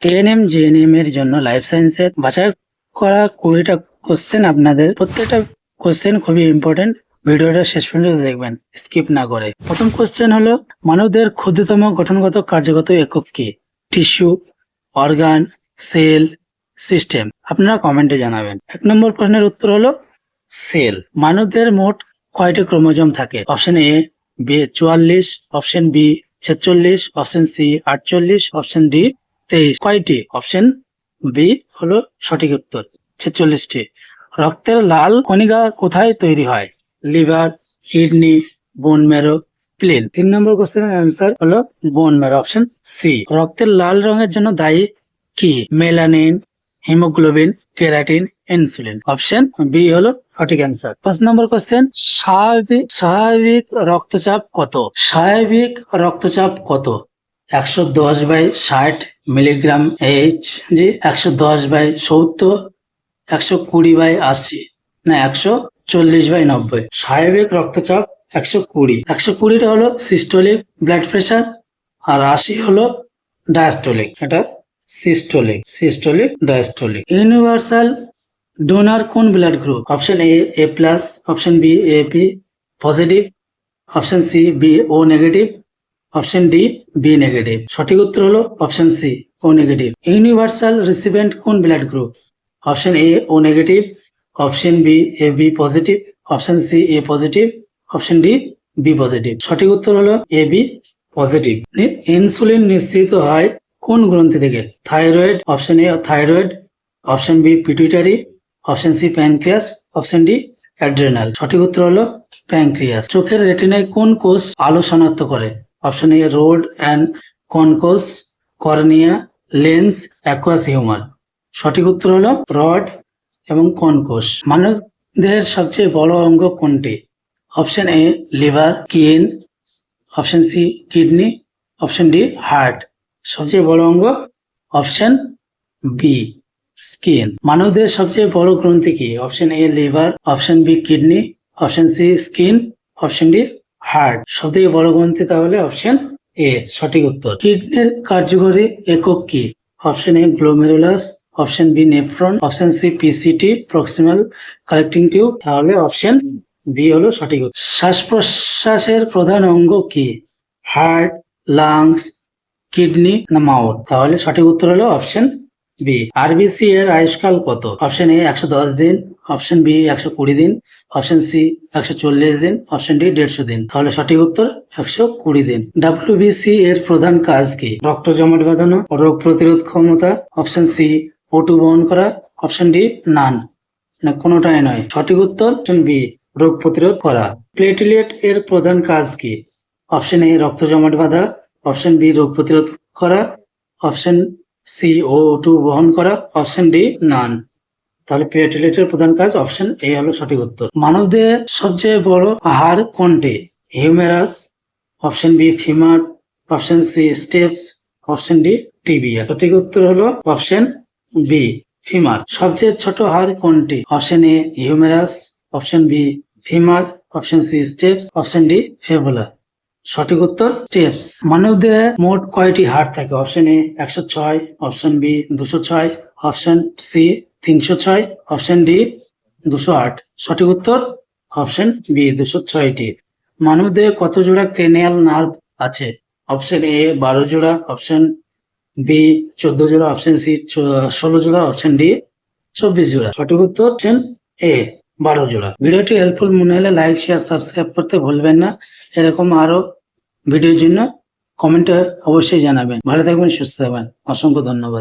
ANM GNM এর জন্য life সায়েন্সের বাছাই করা 20টা কোশ্চেন আপনাদের। প্রত্যেকটা কোশ্চেন খুবই ইম্পর্টেন্ট। ভিডিওটা শেষ পর্যন্ত দেখবেন, স্কিপ না করে। প্রথম কোশ্চেন হলো, মানবদের ক্ষুদ্রতম গঠনগত কার্যগত একক কি? Tissue, organ, cell, system? আপনারা কমেন্টে জানাবেন। 1 নম্বর প্রশ্নের উত্তর হলো সেল। মানবদের মোট কয়টি ক্রোমোজোম থাকে? Option A 44, option B 46, option C 48, option D 23। কয়টি? অপশন বি হলো সঠিক উত্তর, 46টি। রক্তের লাল কণিকা কোথায় তৈরি হয়? Liver, kidney, bone marrow, স্প্লিন? 3 নম্বর কোশ্চেনের অ্যান্সার হলো বোন ম্যারো, অপশন সি। রক্তের লাল রঙের জন্য দায়ী কি? Melanin, haemoglobin, keratin, insulin? Option B হলো সঠিক অ্যান্সার। 5 নম্বর কোশ্চেন, স্বাভাবিক রক্তচাপ কত? স্বাভাবিক রক্তচাপ কত? 110/60 মিলিগ্রাম এইচজি, 110/70, 120/80, না 140/90? স্বাভাবিক রক্তচাপ 120। 120টা হলো সিস্টোলিক ব্লাড প্রেশার, আর 80 হলো ডায়াস্টোলিক। এটা সিস্টোলিক ডায়াস্টোলিক। ইউনিভার্সাল ডোনার কোন blood group? Option A plus, option B AB positive, option C B O negative, option D B negative? সঠিক উত্তর হলো option C O negative. Universal recipient কোন blood group? Option A O negative, option B A B positive, option C A positive, option D B positive? সঠিক উত্তর হলো এ B positive. Insulin নিঃসৃত হয় কোন গ্রন্থি থেকে? Thyroid, option A thyroid, option B pituitary, option C pancreas, option D adrenal? সঠিক উত্তর হলো প্যানক্রিয়াস। চোখের রেটিনায় কোন কোষ আলো শনাক্ত করে? Option A rod and cones, cornea, lens, aqueous humour? সঠিক উত্তর হলো রড এবং কনকোষ। মানব দেহের সবচেয়ে বড় অঙ্গ কোনটি? Option A liver, skin, option C kidney, option D heart? সবচেয়ে বড় অঙ্গ অপশন বি স্কিন। মানবদেহের সবচেয়ে বড় গ্রন্থি কি? Option A liver, option B kidney, option C skin, option D heart? সব থেকে বড় গ্রন্থি তাহলে অপশন এ সঠিক উত্তর। কিডনির কার্যকরী একক কি? Option A glomerulus, option B nephron, option C PCT proximal collecting tube? তাহলে অপশন বি হলো সঠিক উত্তর। শ্বাস প্রশ্বাসের প্রধান অঙ্গ কি? হার্ট, লাংস, কিডনি, না মাউথ? তাহলে সঠিক উত্তর হলো অপশন বি। আরবিসি এর আয়ুষ্কাল কত? অপশন এ 110 দিন, অপশন বি 120 দিন, অপশন সি 140 দিন, অপশন ডি 150 দিন? তাহলে সঠিক উত্তর 120 দিন। ডাব্লিউবিসি এর প্রধান কাজ কি? রক্ত জমাট বাঁধানো, রোগ প্রতিরোধ ক্ষমতা, অপশন সি O2 বহন করা, অপশন ডি নান, না কোনোটাই নয়? সঠিক উত্তর অপশন বি রোগ প্রতিরোধ করা। প্লেটলেট এর প্রধান কাজ কি? অপশন এ রক্ত জমাট বাঁধা, অপশন বি রোগ প্রতিরোধ করা, অপশন সি O2 বহন করা, অপশন ডি নান? তাহলে প্লেটলেটের প্রধান কাজ অপশন এ হলো সঠিক উত্তর। মানবদেহের সবচেয়ে বড় হাড় কোনটি? Humerus, option B femur, option C stapes, option D tibia? সঠিক উত্তর হলো অপশন বি ফিমার। সবচেয়ে ছোট হাড় কোনটি? Option A humerus, option B femur, option C stapes, option D fibula? সঠিক উত্তর স্টেপস। মানবদেহে মোট কয়টি হাড় থাকে? Option A 106, option B 206, option C 306, option D 208? সঠিক উত্তর অপশন বি 206টি। মানবদেহে কত জোড়া ক্রেনিয়াল নার্ভ আছে? অপশন এ 12 জোড়া, অপশন বি 14 জোড়া, অপশন সি 16 জোড়া, অপশন ডি 24 জোড়া? সঠিক উত্তর অপশন এ 12 জোড়া। ভিডিওটি হেল্পফুল মনে হলে লাইক, শেয়ার, সাবস্ক্রাইব করতে ভুলবেন না। এরকম আরো ভিডিওর জন্য কমেন্টে অবশ্যই জানাবেন। ভালো থাকবেন, সুস্থ থাকবেন। অসংখ্য ধন্যবাদ।